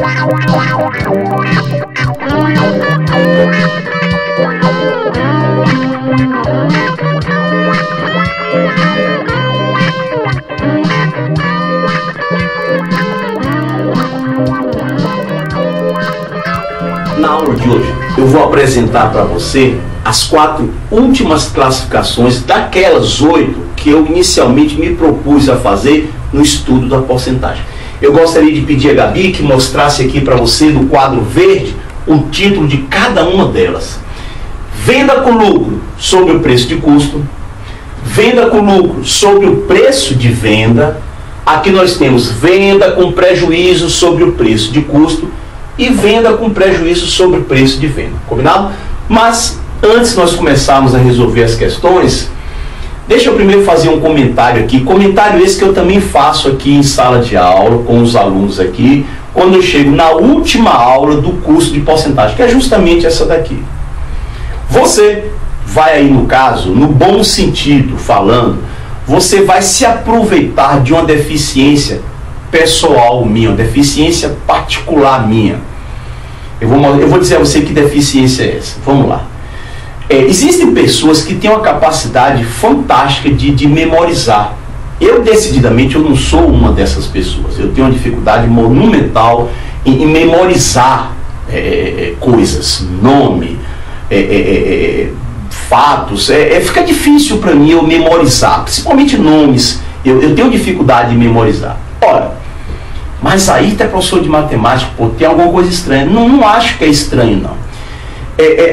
Na aula de hoje eu vou apresentar para você as 4 últimas classificações daquelas 8 que eu inicialmente me propus a fazer no estudo da porcentagem. Eu gostaria de pedir a Gabi que mostrasse aqui para você no quadro verde o título de cada uma delas. Venda com lucro sobre o preço de custo, venda com lucro sobre o preço de venda. Aqui nós temos venda com prejuízo sobre o preço de custo e venda com prejuízo sobre o preço de venda, combinado? Mas antes de nós começarmos a resolver as questões, deixa eu primeiro fazer um comentário aqui, comentário esse que eu também faço aqui em sala de aula com os alunos aqui, quando eu chego na última aula do curso de porcentagem, que é justamente essa daqui. Você vai aí, no caso, no bom sentido falando, você vai se aproveitar de uma deficiência pessoal minha, uma deficiência particular minha. Eu vou dizer a você que deficiência é essa. Vamos lá. Existem pessoas que têm uma capacidade fantástica de memorizar. Eu, decididamente, eu não sou uma dessas pessoas. Eu tenho uma dificuldade monumental em memorizar coisas, nome, fatos. Fica difícil para mim eu memorizar, principalmente nomes. Eu tenho dificuldade de memorizar. Ora, mas aí tá professor de matemática, pô, tem alguma coisa estranha. Não acho que é estranho, não.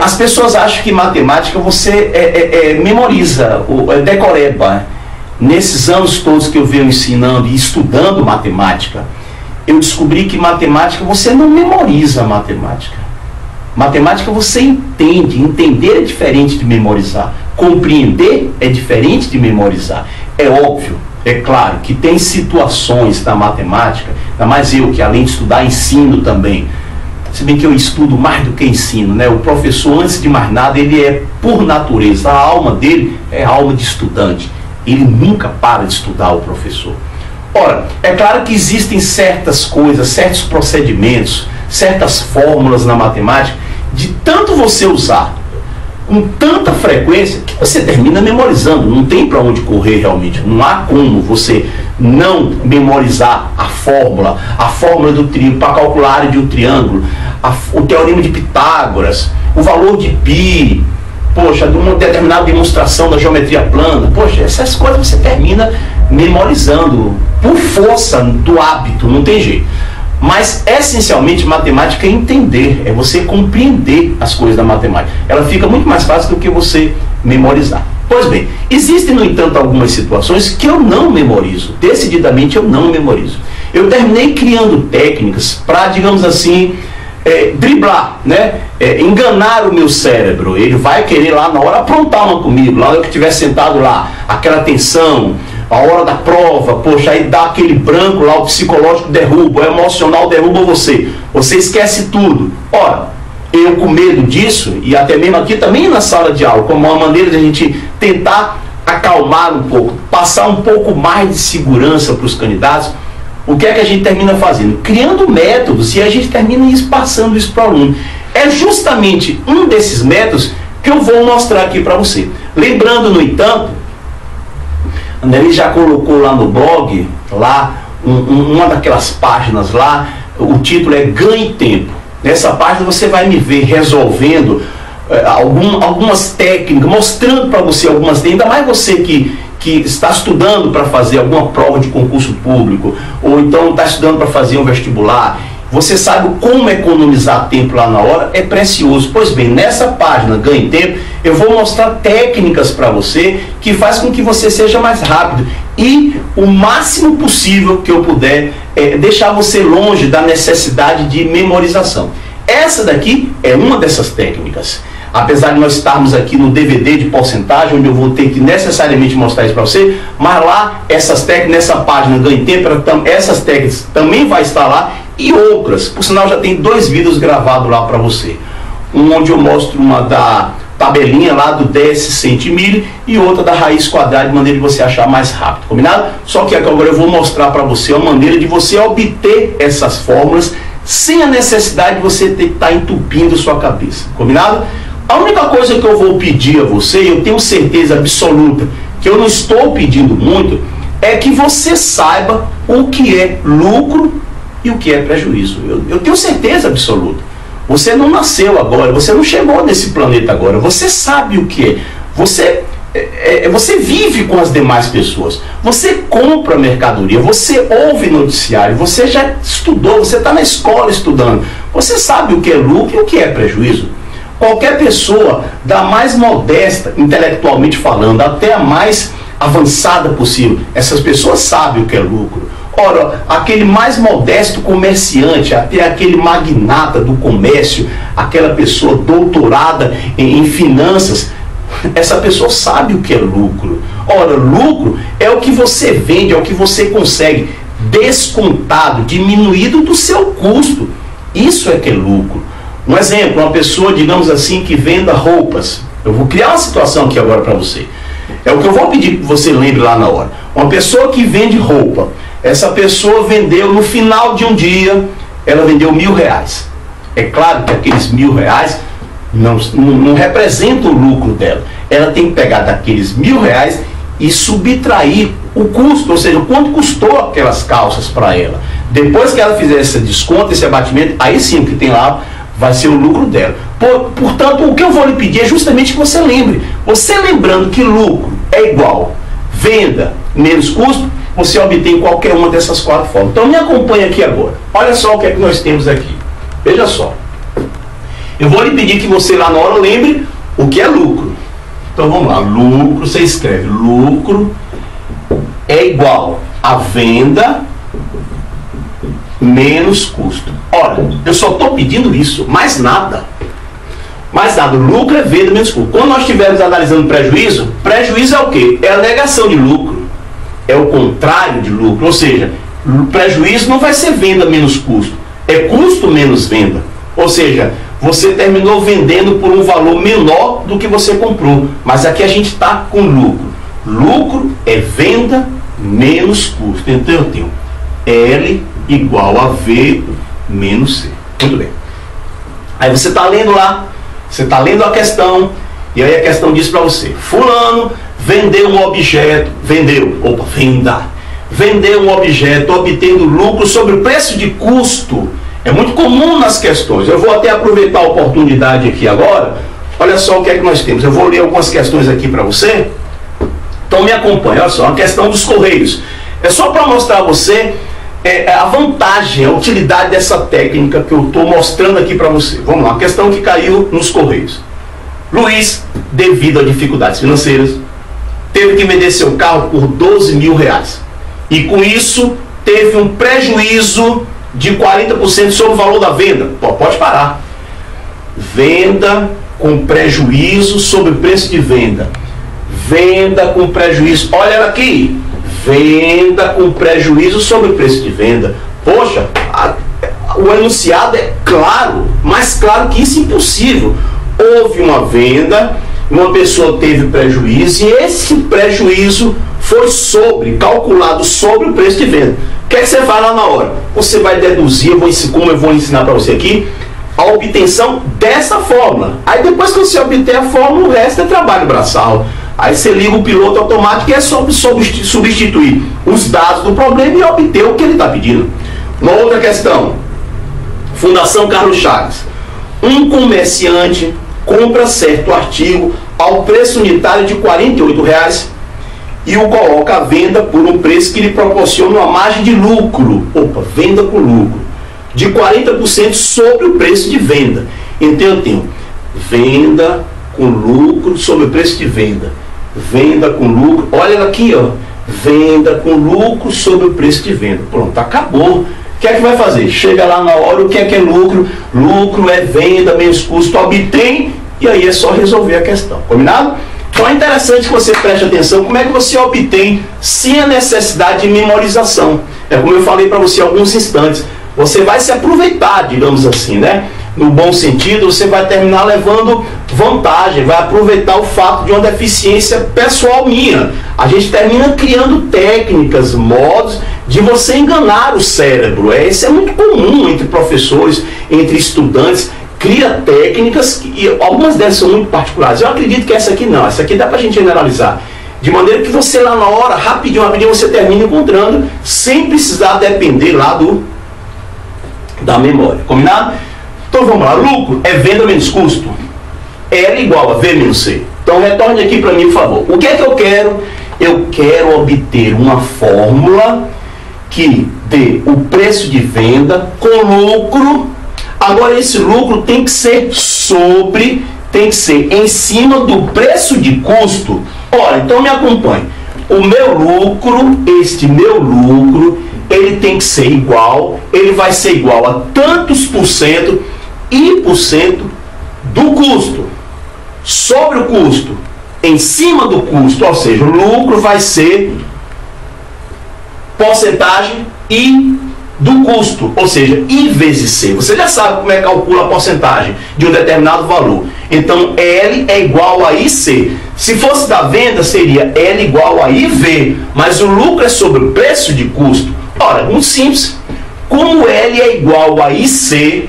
As pessoas acham que matemática você memoriza, decoreba. Nesses anos todos que eu venho ensinando e estudando matemática, eu descobri que matemática você não memoriza matemática. Matemática você entende. Entender é diferente de memorizar. Compreender é diferente de memorizar. É óbvio. É claro que tem situações da matemática, ainda mais eu que além de estudar ensino também, se bem que eu estudo mais do que ensino, né? O professor, antes de mais nada, ele é por natureza, a alma dele é a alma de estudante, ele nunca para de estudar, o professor. Ora, é claro que existem certas coisas, certos procedimentos, certas fórmulas na matemática, de tanto você usar com tanta frequência que você termina memorizando, não tem para onde correr realmente, não há como você não memorizar a fórmula do triângulo, para calcular a área de um triângulo, o teorema de Pitágoras, o valor de π, poxa, de uma determinada demonstração da geometria plana, poxa, essas coisas você termina memorizando por força do hábito, não tem jeito. Mas, essencialmente, matemática é entender, é você compreender as coisas da matemática. Ela fica muito mais fácil do que você memorizar. Pois bem, existem, no entanto, algumas situações que eu não memorizo. Decididamente, eu não memorizo. Eu terminei criando técnicas para, digamos assim, driblar, né? Enganar o meu cérebro. Ele vai querer lá na hora aprontar uma comigo, lá na hora que estiver sentado lá, aquela tensão, a hora da prova, poxa, aí dá aquele branco lá, o psicológico derruba, o emocional derruba você esquece tudo. Ora, eu com medo disso, e até mesmo aqui também na sala de aula, como uma maneira de a gente tentar acalmar um pouco, passar um pouco mais de segurança para os candidatos, o que é que a gente termina fazendo? Criando métodos, e a gente termina passando isso para o aluno. É justamente um desses métodos que eu vou mostrar aqui para você. Lembrando, no entanto, ele já colocou lá no blog, lá, uma daquelas páginas lá, o título é Ganhe Tempo. Nessa página você vai me ver resolvendo algumas técnicas, mostrando para você algumas técnicas, ainda mais você que está estudando para fazer alguma prova de concurso público, ou então está estudando para fazer um vestibular. Você sabe como economizar tempo lá na hora, é precioso. Pois bem, nessa página Ganhe Tempo, eu vou mostrar técnicas para você que faz com que você seja mais rápido e o máximo possível que eu puder deixar você longe da necessidade de memorização. Essa daqui é uma dessas técnicas. Apesar de nós estarmos aqui no DVD de porcentagem, onde eu vou ter que necessariamente mostrar isso para você, mas lá, essas técnicas, nessa página Ganhe Tempo, essas técnicas também vai estar lá, e outras. Por sinal, já tem 2 vídeos gravados lá para você. Um onde eu mostro uma da tabelinha lá do décimo centimilho e outra da raiz quadrada, de maneira de você achar mais rápido, combinado? Só que agora eu vou mostrar para você uma maneira de você obter essas fórmulas sem a necessidade de você ter que estar entupindo sua cabeça. Combinado? A única coisa que eu vou pedir a você, e eu tenho certeza absoluta que eu não estou pedindo muito, é que você saiba o que é lucro e o que é prejuízo. Eu tenho certeza absoluta. Você não nasceu agora, você não chegou nesse planeta agora, você sabe o que é. Você vive com as demais pessoas, você compra mercadoria, você ouve noticiário, você já estudou, você está na escola estudando, você sabe o que é lucro e o que é prejuízo. Qualquer pessoa, da mais modesta, intelectualmente falando, até a mais avançada possível, essas pessoas sabem o que é lucro. Ora, aquele mais modesto comerciante, até aquele magnata do comércio, aquela pessoa doutorada em finanças, essa pessoa sabe o que é lucro. Ora, lucro é o que você vende, é o que você consegue descontado, diminuído do seu custo. Isso é que é lucro. Um exemplo, uma pessoa, digamos assim, que venda roupas. Eu vou criar uma situação aqui agora para você. É o que eu vou pedir que você lembre lá na hora. Uma pessoa que vende roupa. Essa pessoa vendeu, no final de um dia, ela vendeu R$1.000. É claro que aqueles R$1.000 não representa o lucro dela. Ela tem que pegar daqueles R$1.000 e subtrair o custo, ou seja, quanto custou aquelas calças para ela. Depois que ela fizer esse desconto, esse abatimento, aí sim o que tem lá vai ser o lucro dela. Portanto, o que eu vou lhe pedir é justamente que você lembre. Você lembrando que lucro é igual venda menos custo, você obtém qualquer uma dessas quatro formas. Então me acompanhe aqui agora. Olha só o que é que nós temos aqui. Veja só. Eu vou lhe pedir que você lá na hora lembre o que é lucro. Então vamos lá. Lucro, você escreve. Lucro é igual a venda menos custo. Olha, eu só estou pedindo isso, mais nada. Mais nada. Lucro é venda menos custo. Quando nós estivermos analisando prejuízo, prejuízo é o quê? É a negação de lucro. É o contrário de lucro. Ou seja, prejuízo não vai ser venda menos custo. É custo menos venda. Ou seja, você terminou vendendo por um valor menor do que você comprou. Mas aqui a gente está com lucro. Lucro é venda menos custo. Então eu tenho L igual a V menos C. Muito bem. Aí você está lendo lá, você está lendo a questão, e aí a questão diz para você: fulano vendeu um objeto, vendeu um objeto obtendo lucro sobre o preço de custo. É muito comum nas questões. Eu vou até aproveitar a oportunidade aqui agora. Olha só o que é que nós temos. Eu vou ler algumas questões aqui para você. Então me acompanha. Olha só, a questão dos Correios. É só para mostrar a você a vantagem, a utilidade dessa técnica que eu estou mostrando aqui para você. Vamos lá, a questão que caiu nos Correios. Luiz, devido a dificuldades financeiras, teve que vender seu carro por R$12.000. E com isso, teve um prejuízo de 40% sobre o valor da venda. Pode parar. Venda com prejuízo sobre o preço de venda. Venda com prejuízo. Olha ela aqui. Venda com prejuízo sobre o preço de venda. Poxa, o enunciado é claro, mais claro que isso, impossível. Houve uma venda, uma pessoa teve prejuízo, e esse prejuízo foi calculado sobre o preço de venda. O que é que você faz lá na hora? Você vai deduzir, como eu vou ensinar para você aqui, a obtenção dessa fórmula. Aí depois que você obter a fórmula, o resto é trabalho braçal. Aí você liga o piloto automático e é só substituir os dados do problema e obter o que ele está pedindo. Uma outra questão. Fundação Carlos Chagas. Um comerciante compra certo artigo ao preço unitário de R$48 e o coloca à venda por um preço que lhe proporciona uma margem de lucro. Venda com lucro. De 40% sobre o preço de venda. Então eu tenho venda com lucro sobre o preço de venda. Venda com lucro, olha aqui, ó. Venda com lucro sobre o preço de venda. Pronto, acabou. O que é que vai fazer? Chega lá na hora, o que é lucro? Lucro é venda menos custo, obtém, e aí é só resolver a questão. Combinado? Então é interessante que você preste atenção como é que você obtém sem a necessidade de memorização. É como eu falei para você há alguns instantes. Você vai se aproveitar, digamos assim, né? no bom sentido, você vai terminar levando vantagem, vai aproveitar o fato de uma deficiência pessoal minha. A gente termina criando técnicas, modos de você enganar o cérebro. Isso é muito comum entre professores, entre estudantes. Cria técnicas, e algumas delas são muito particulares. Eu acredito que essa aqui não, essa aqui dá pra gente generalizar. De maneira que você lá na hora, rapidinho, você termina encontrando, sem precisar depender lá da memória. Combinado? Então vamos lá. Lucro é venda menos custo. L igual a V menos C. Então retorne aqui para mim, por favor. O que é que eu quero? Eu quero obter uma fórmula que dê o preço de venda com lucro. Agora esse lucro tem que ser em cima do preço de custo. Olha, então me acompanhe. O meu lucro, ele tem que ser igual, ele vai ser igual a tantos por cento e por cento do custo. Sobre o custo, em cima do custo, ou seja, o lucro vai ser porcentagem I do custo, ou seja, I vezes C. Você já sabe como é que calcula a porcentagem de um determinado valor. Então, L é igual a IC. Se fosse da venda, seria L igual a IV, mas o lucro é sobre o preço de custo. Ora, muito simples. Como L é igual a IC,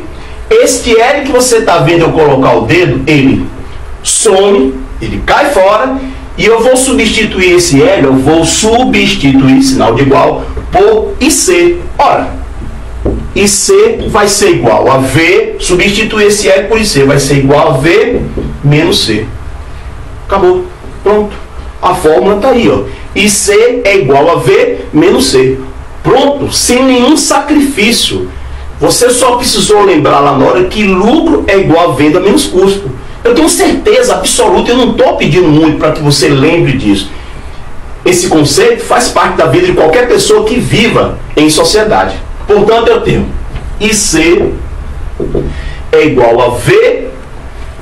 este L que você está vendo eu colocar o dedo, ele some, ele cai fora, e eu vou substituir esse L, eu vou substituir, sinal de igual, por IC. Ora, IC vai ser igual a V, substituir esse L por IC, vai ser igual a V menos C. Acabou. Pronto. A fórmula está aí, ó. IC é igual a V menos C. Pronto, sem nenhum sacrifício. Você só precisou lembrar lá na hora que lucro é igual a venda menos custo. Eu tenho certeza absoluta, eu não estou pedindo muito para que você lembre disso. Esse conceito faz parte da vida de qualquer pessoa que viva em sociedade. Portanto, eu tenho IC é igual a V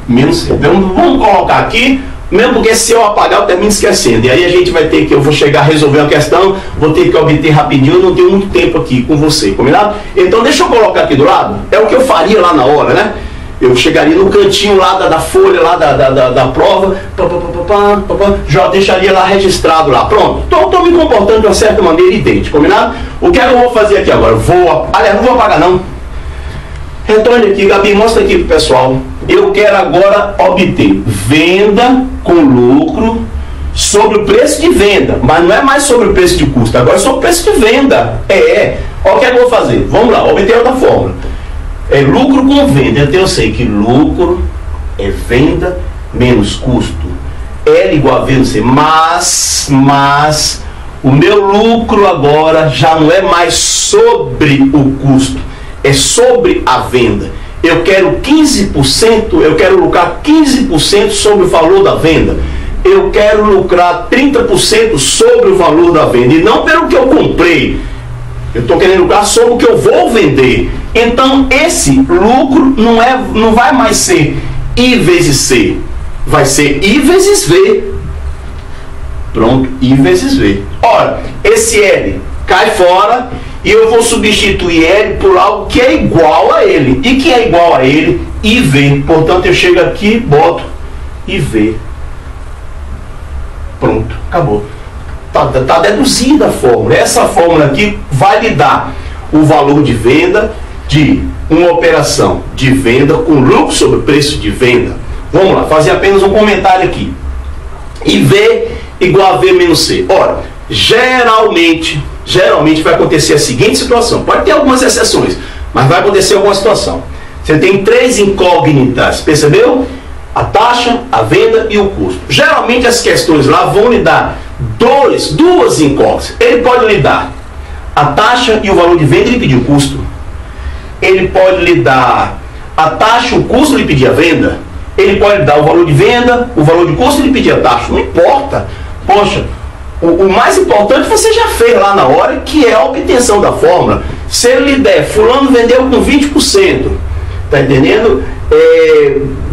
menos C. Vamos colocar aqui, mesmo porque se eu apagar eu termino esquecendo. E aí a gente vai ter que, eu vou chegar a resolver uma questão, vou ter que obter rapidinho, eu não tenho muito tempo aqui com você, combinado? Então deixa eu colocar aqui do lado, é o que eu faria lá na hora, né? Eu chegaria no cantinho lá da folha, lá da prova, já deixaria lá registrado lá. Pronto. Então estou me comportando de uma certa maneira idêntica, combinado? O que é que eu vou fazer aqui agora? Aliás, não vou apagar não. Retorne aqui, Gabi, mostra aqui pro pessoal. Eu quero agora obter venda com lucro sobre o preço de venda. Mas não é mais sobre o preço de custo, agora é sobre o preço de venda. Olha o que é que eu vou fazer. Vamos lá, obter outra fórmula. É lucro com venda. Então eu sei que lucro é venda menos custo. L igual a V menos C. Mas o meu lucro agora já não é mais sobre o custo, é sobre a venda. Eu quero 15%, eu quero lucrar 15% sobre o valor da venda. Eu quero lucrar 30% sobre o valor da venda. E não pelo que eu comprei. Eu estou querendo lucrar sobre o que eu vou vender. Então, esse lucro não vai mais ser I vezes C. Vai ser I vezes V. Pronto, I vezes V. Ora, esse L cai fora e eu vou substituir L por algo que é igual a ele. E que é igual a ele? IV. Portanto, eu chego aqui e boto IV. Pronto, acabou. Está deduzida a fórmula. Essa fórmula aqui vai lhe dar o valor de venda de uma operação de venda com lucro sobre o preço de venda. Vamos lá, fazer apenas um comentário aqui. IV igual a V menos C. Ora, geralmente vai acontecer a seguinte situação. Pode ter algumas exceções, mas vai acontecer alguma situação. Você tem três incógnitas, percebeu? A taxa, a venda e o custo. Geralmente as questões lá vão lhe dar duas incógnitas. Ele pode lhe dar a taxa e o valor de venda e lhe pedir o custo. Ele pode lhe dar a taxa, o custo e lhe pedir a venda. Ele pode lhe dar o valor de venda, o valor de custo e lhe pedir a taxa. Não importa. Poxa, o mais importante você já fez lá na hora, que é a obtenção da fórmula. Se ele lhe der, fulano vendeu com 20%, tá entendendo?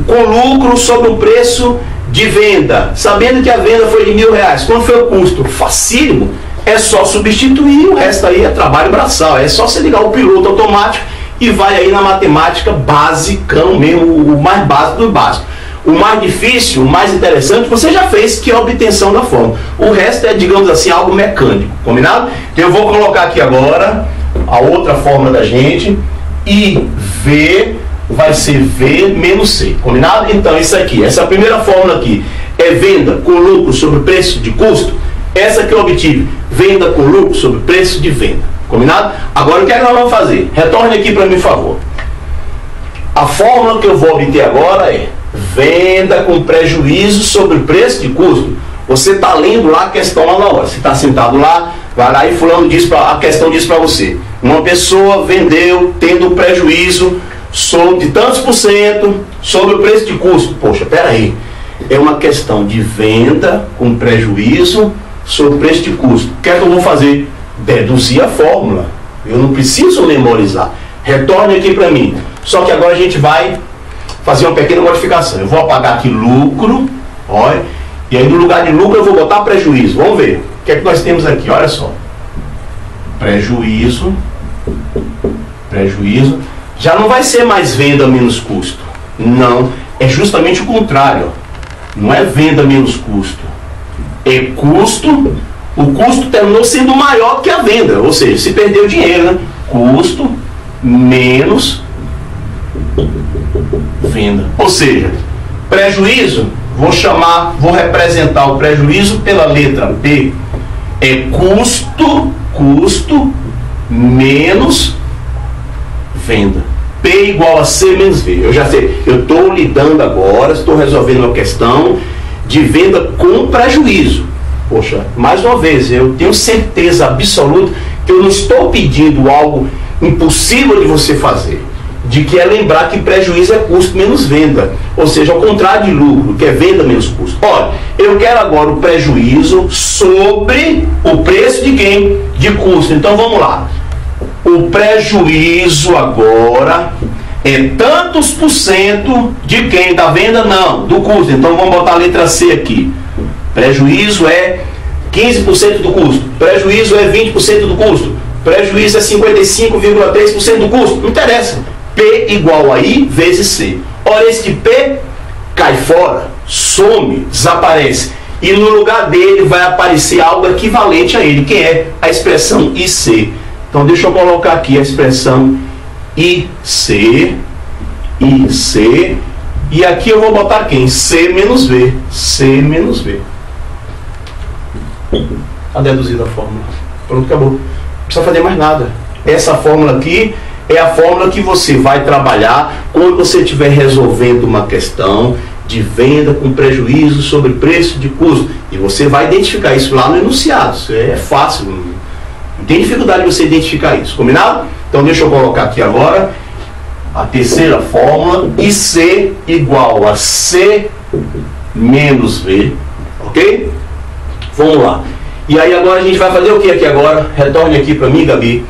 Com lucro sobre o preço de venda, sabendo que a venda foi de R$1.000. Quanto foi o custo? Facílimo. É só substituir, o resto aí é trabalho braçal. É só você ligar o piloto automático e vai aí na matemática basicão mesmo, o mais básico do básico. O mais difícil, o mais interessante, você já fez, que é a obtenção da fórmula. O resto é, digamos assim, algo mecânico, combinado? Então eu vou colocar aqui agora a outra fórmula da gente, IV vai ser V menos C, combinado? Então isso aqui, essa primeira fórmula aqui, é venda com lucro sobre preço de custo. Essa que eu obtive, venda com lucro sobre preço de venda, combinado? Agora o que é que nós vamos fazer? Retorne aqui para mim, por favor. A fórmula que eu vou obter agora é venda com prejuízo sobre o preço de custo. Você está lendo lá a questão lá na hora. Você está sentado lá, vai lá e fulano diz a questão diz para você. Uma pessoa vendeu tendo prejuízo de tantos por cento sobre o preço de custo. Poxa, peraí. É uma questão de venda com prejuízo sobre o preço de custo. O que é que eu vou fazer? Deduzir a fórmula. Eu não preciso memorizar. Retorne aqui para mim. Só que agora a gente vai fazer uma pequena modificação. Eu vou apagar aqui lucro, olha, e aí no lugar de lucro eu vou botar prejuízo. Vamos ver. O que é que nós temos aqui? Olha só. Prejuízo. Prejuízo. Já não vai ser mais venda menos custo. Não. É justamente o contrário. Não é venda menos custo. É custo. O custo terminou sendo maior que a venda. Ou seja, se perdeu dinheiro, né? Custo menos venda. Ou seja, prejuízo, vou representar o prejuízo pela letra P. É custo menos venda. P igual a C menos V. Eu já sei, eu estou lidando agora, estou resolvendo uma questão de venda com prejuízo. Poxa, mais uma vez, eu tenho certeza absoluta que eu não estou pedindo algo impossível de você fazer, de que é lembrar que prejuízo é custo menos venda, ou seja, ao contrário de lucro, que é venda menos custo. Olha, eu quero agora o prejuízo sobre o preço de quem? De custo. Então vamos lá. O prejuízo agora é tantos por cento de quem? Da venda? Não, do custo. Então vamos botar a letra C aqui. Prejuízo é 15% do custo. Prejuízo é 20% do custo. Prejuízo é 55,3% do custo. Não interessa. P igual a I vezes C. Ora, este P cai fora, some, desaparece. E no lugar dele vai aparecer algo equivalente a ele, que é a expressão IC. Então deixa eu colocar aqui a expressão IC. E aqui eu vou botar quem? C menos V. C menos V. Está deduzida a fórmula. Pronto, acabou. Não precisa fazer mais nada. Essa fórmula aqui é a fórmula que você vai trabalhar quando você estiver resolvendo uma questão de venda com prejuízo sobre preço de custo. E você vai identificar isso lá no enunciado. Isso é fácil. Não tem dificuldade de você identificar isso. Combinado? Então deixa eu colocar aqui agora a terceira fórmula. IC igual a C menos V. Ok? Vamos lá. E aí agora a gente vai fazer o que aqui agora? Retorne aqui para mim, Gabi.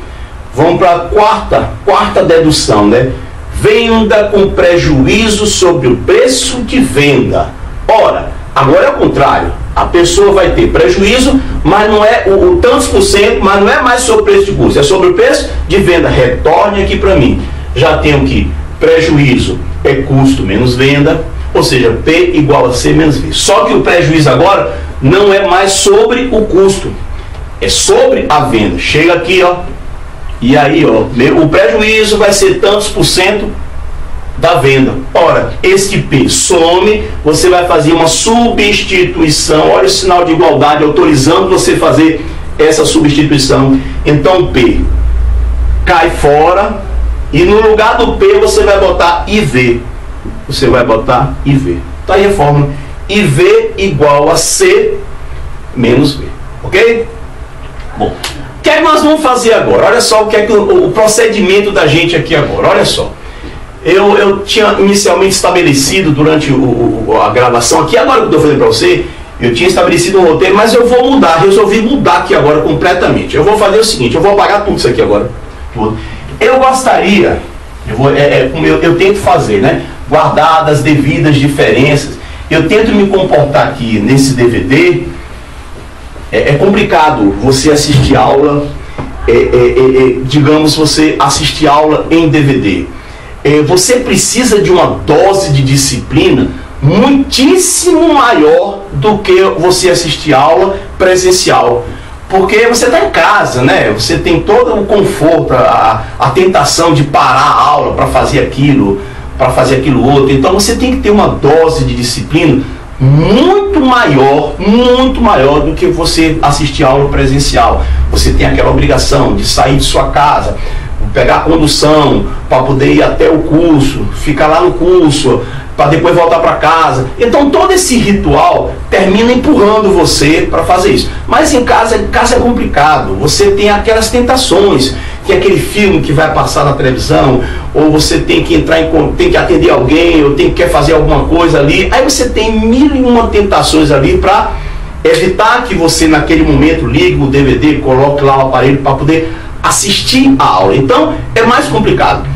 Vamos para a quarta dedução, né? Venda com prejuízo sobre o preço de venda. Ora, agora é o contrário. A pessoa vai ter prejuízo, mas não é o tantos por cento, mas não é mais sobre o preço de custo, é sobre o preço de venda. Retorne aqui para mim. Já tenho que prejuízo é custo menos venda, ou seja, P igual a C menos V. Só que o prejuízo agora não é mais sobre o custo, é sobre a venda. Chega aqui, ó. E aí, ó, o prejuízo vai ser tantos por cento da venda. Ora, este P some, você vai fazer uma substituição. Olha o sinal de igualdade autorizando você fazer essa substituição. Então, P cai fora e no lugar do P você vai botar IV. Você vai botar IV. Tá aí a fórmula. IV igual a C menos V. Ok? Bom. O que é que nós vamos fazer agora? Olha só o que é que o procedimento da gente aqui agora. Olha só. Eu tinha inicialmente estabelecido durante a gravação aqui, agora que eu estou fazendo para você, eu tinha estabelecido um roteiro, mas eu vou mudar, resolvi mudar aqui agora completamente. Eu vou fazer o seguinte, eu vou apagar tudo isso aqui agora. Eu gostaria, eu tento fazer, né? Guardadas as devidas diferenças, eu tento me comportar aqui nesse DVD. É complicado você assistir aula digamos, você assistir aula em DVD. Você precisa de uma dose de disciplina muitíssimo maior do que você assistir aula presencial. Porque você está em casa, né? Você tem todo o conforto, a tentação de parar a aula para fazer aquilo outro. Então você tem que ter uma dose de disciplina muito maior do que você assistir a aula presencial. Você tem aquela obrigação de sair de sua casa, pegar a condução para poder ir até o curso, ficar lá no curso, para depois voltar para casa. Então todo esse ritual termina empurrando você para fazer isso. Mas em casa é complicado. Você tem aquelas tentações, tem aquele filme que vai passar na televisão, ou você tem que tem que atender alguém, ou quer fazer alguma coisa ali. Aí você tem 1001 tentações ali para evitar que você naquele momento ligue o DVD, coloque lá o aparelho para poder assistir a aula. Então é mais complicado.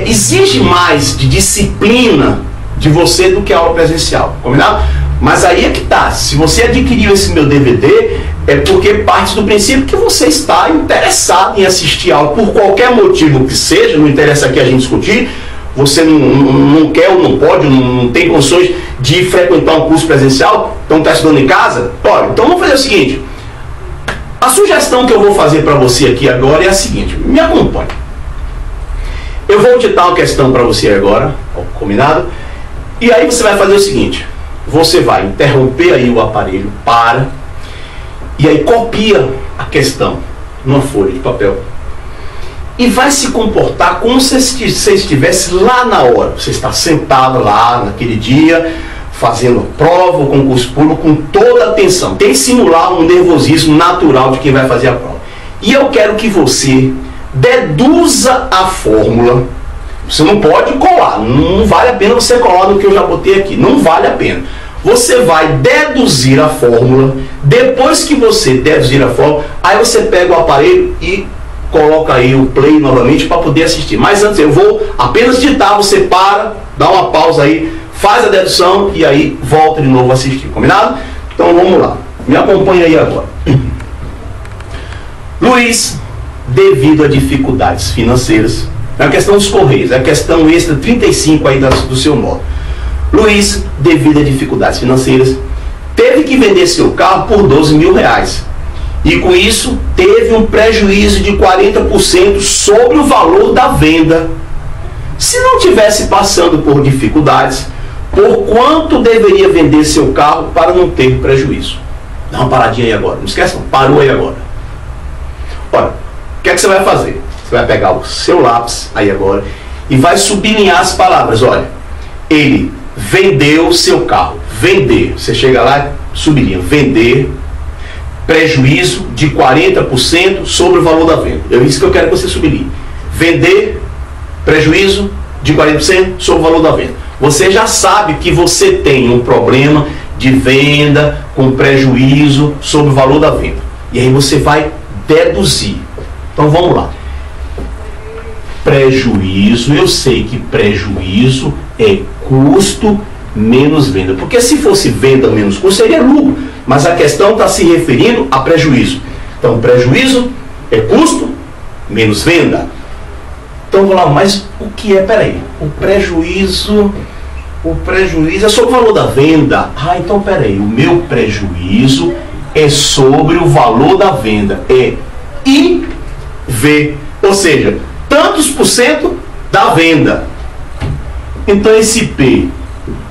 Exige mais de disciplina de você do que a aula presencial, combinado? Mas aí é que tá, se você adquiriu esse meu DVD, é porque parte do princípio que você está interessado em assistir a aula, por qualquer motivo que seja, não interessa aqui a gente discutir, você não quer ou não pode, não tem condições de frequentar um curso presencial, então está estudando em casa? Olha, então vamos fazer o seguinte, a sugestão que eu vou fazer para você aqui agora é a seguinte, me acompanhe. Eu vou ditar uma questão para você agora, combinado? E aí você vai fazer o seguinte, você vai interromper aí o aparelho, para, e aí copia a questão numa folha de papel. E vai se comportar como se você estivesse lá na hora. Você está sentado lá naquele dia, fazendo prova, o concurso público, com toda a atenção. Tem que simular um nervosismo natural de quem vai fazer a prova. E eu quero que você deduza a fórmula. Você não pode colar, não vale a pena você colar no que eu já botei aqui, não vale a pena. Você vai deduzir a fórmula, depois que você deduzir a fórmula, aí você pega o aparelho e coloca aí o play novamente para poder assistir. Mas antes eu vou apenas digitar, você para, dá uma pausa aí, faz a dedução e aí volta de novo a assistir, combinado? Então vamos lá, me acompanha aí agora. Luiz, devido a dificuldades financeiras, é a questão dos Correios, é a questão extra 35 aí do seu módulo. Luiz, devido a dificuldades financeiras, teve que vender seu carro por R$12.000. E com isso, teve um prejuízo de 40% sobre o valor da venda. Se não tivesse passando por dificuldades, por quanto deveria vender seu carro para não ter prejuízo? Dá uma paradinha aí agora, não esqueçam, parou aí agora. Olha, o que é que você vai fazer? Você vai pegar o seu lápis aí agora e vai sublinhar as palavras. Olha, ele vendeu seu carro. Vender. Você chega lá e sublinha. Vender. Prejuízo de 40% sobre o valor da venda. É isso que eu quero que você sublinhe. Vender. Prejuízo de 40% sobre o valor da venda. Você já sabe que você tem um problema de venda com prejuízo sobre o valor da venda. E aí você vai deduzir. Então vamos lá. Prejuízo, eu sei que prejuízo é custo menos venda. Porque se fosse venda menos custo, seria lucro. Mas a questão está se referindo a prejuízo. Então, prejuízo é custo menos venda. Então, vamos lá, mas o que é? Peraí. O prejuízo é sobre o valor da venda. Ah, então peraí. O meu prejuízo é sobre o valor da venda. É IV. Ou seja, tantos por cento da venda. Então esse P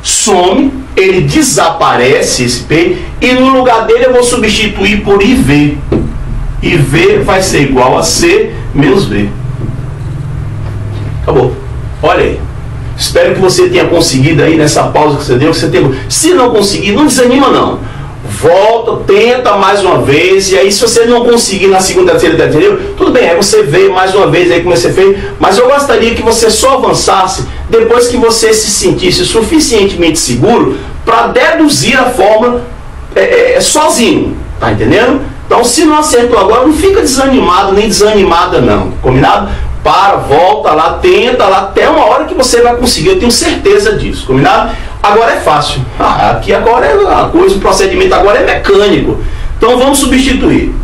some, ele desaparece, esse P, e no lugar dele eu vou substituir por IV. IV vai ser igual a C menos V. Acabou. Olha aí. Espero que você tenha conseguido aí nessa pausa que você deu. Se não conseguir, não desanima não. Volta, tenta mais uma vez, e aí se você não conseguir na segunda, terceira, tudo bem, aí você vê mais uma vez aí como você fez, mas eu gostaria que você só avançasse depois que você se sentisse suficientemente seguro para deduzir a fórmula sozinho, tá entendendo? Então se não acertou agora, não fica desanimado nem desanimada não, combinado? Para, volta lá, tenta lá, até uma hora que você vai conseguir, eu tenho certeza disso, combinado? Agora é fácil, aqui agora é a coisa, o procedimento agora é mecânico, então vamos substituir.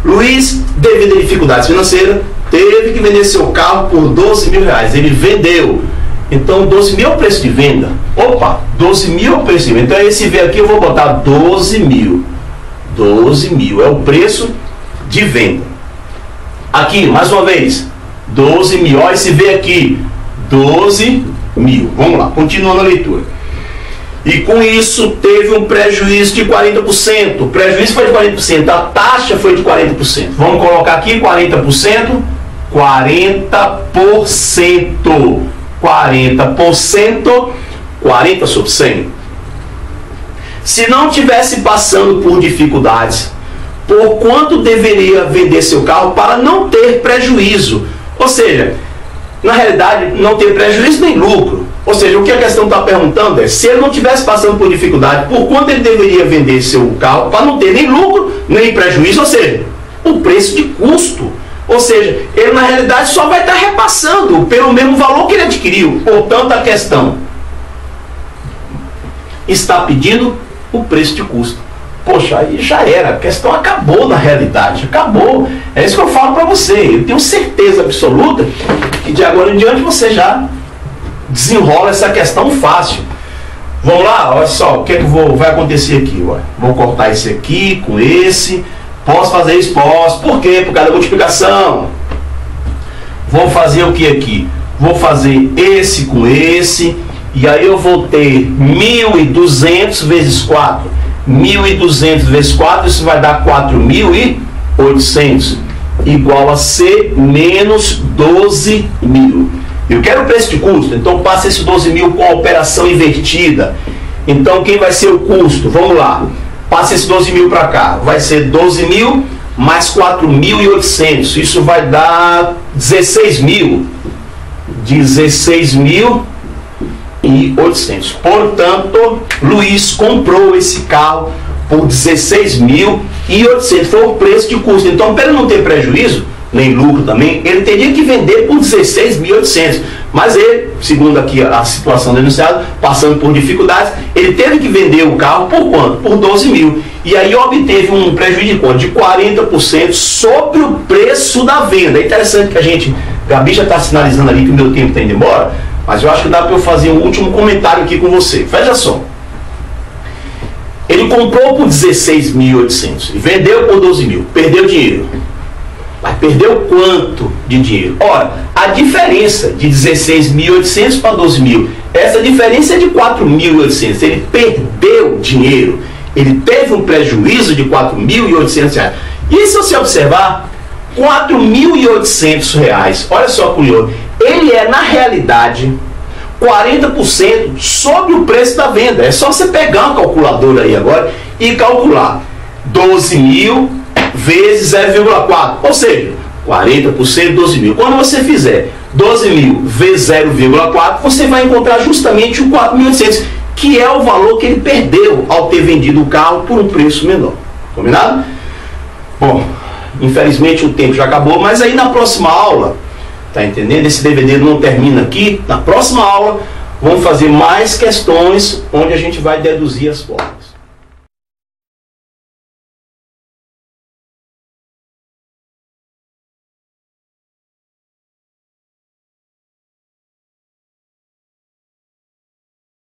Luiz, devido a dificuldades financeiras, teve que vender seu carro por 12 mil reais. Ele vendeu. Então 12 mil é o preço de venda. Opa, 12 mil é o preço de venda. Então esse V aqui eu vou botar 12 mil. 12 mil é o preço de venda. Aqui, mais uma vez, 12 mil. Olha esse V aqui, 12 mil. Vamos lá, continuando a leitura. E com isso teve um prejuízo de 40%. O prejuízo foi de 40%, a taxa foi de 40%. Vamos colocar aqui 40%. 40%. 40%, 40 sobre 100. Se não tivesse passando por dificuldades, por quanto deveria vender seu carro para não ter prejuízo? Ou seja, na realidade, não ter prejuízo nem lucro. Ou seja, o que a questão está perguntando é, se ele não tivesse passando por dificuldade, por quanto ele deveria vender seu carro para não ter nem lucro, nem prejuízo, ou seja, o preço de custo. Ou seja, ele na realidade só vai estar repassando pelo mesmo valor que ele adquiriu. Portanto, a questão está pedindo o preço de custo. Poxa, aí já era, a questão acabou na realidade, acabou. É isso que eu falo para você. Eu tenho certeza absoluta que de agora em diante você já desenrola essa questão fácil. Vamos lá, olha só, o que, vai acontecer aqui? Olha. Vou cortar esse aqui com esse. Posso fazer isso? Posso. Por quê? Por causa da multiplicação. Vou fazer o que aqui? Vou fazer esse com esse. E aí eu vou ter 1.200 vezes 4. 1.200 vezes 4, isso vai dar 4.800. Igual a C menos 12 mil. Eu quero o preço de custo. Então passa esse 12 mil com a operação invertida. Então quem vai ser o custo? Vamos lá. Passa esse 12 mil para cá. Vai ser 12 mil mais 4.800. Isso vai dar 16 mil. 16.800. Portanto, Luiz comprou esse carro por 16.800. Foi o preço de custo. Então, para ele não ter prejuízo, nem lucro também, ele teria que vender por 16.800. Mas ele, segundo aqui a situação denunciada, passando por dificuldades, ele teve que vender o carro por quanto? Por 12 mil. E aí obteve um prejuízo de quanto? De 40% sobre o preço da venda. É interessante que a gente, Gabi já está sinalizando ali que o meu tempo está indo embora, mas eu acho que dá para eu fazer um último comentário aqui com você. Veja só. Ele comprou por 16.800 e vendeu por 12 mil. Perdeu dinheiro. Mas perdeu quanto de dinheiro? Ora, a diferença de 16.800 para 12 mil, essa diferença é de 4.800. Ele perdeu dinheiro. Ele teve um prejuízo de 4.800 reais. E se você observar, 4.800 reais, olha só curioso, ele é na realidade 40% sobre o preço da venda. É só você pegar uma calculadora aí agora e calcular 12 mil vezes 0,4, ou seja, 40% de 12 mil. Quando você fizer 12 mil vezes 0,4, você vai encontrar justamente o 4.800, que é o valor que ele perdeu ao ter vendido o carro por um preço menor. Combinado? Bom, infelizmente o tempo já acabou, mas aí na próxima aula, tá entendendo? Esse DVD não termina aqui. Na próxima aula, vamos fazer mais questões onde a gente vai deduzir as formas.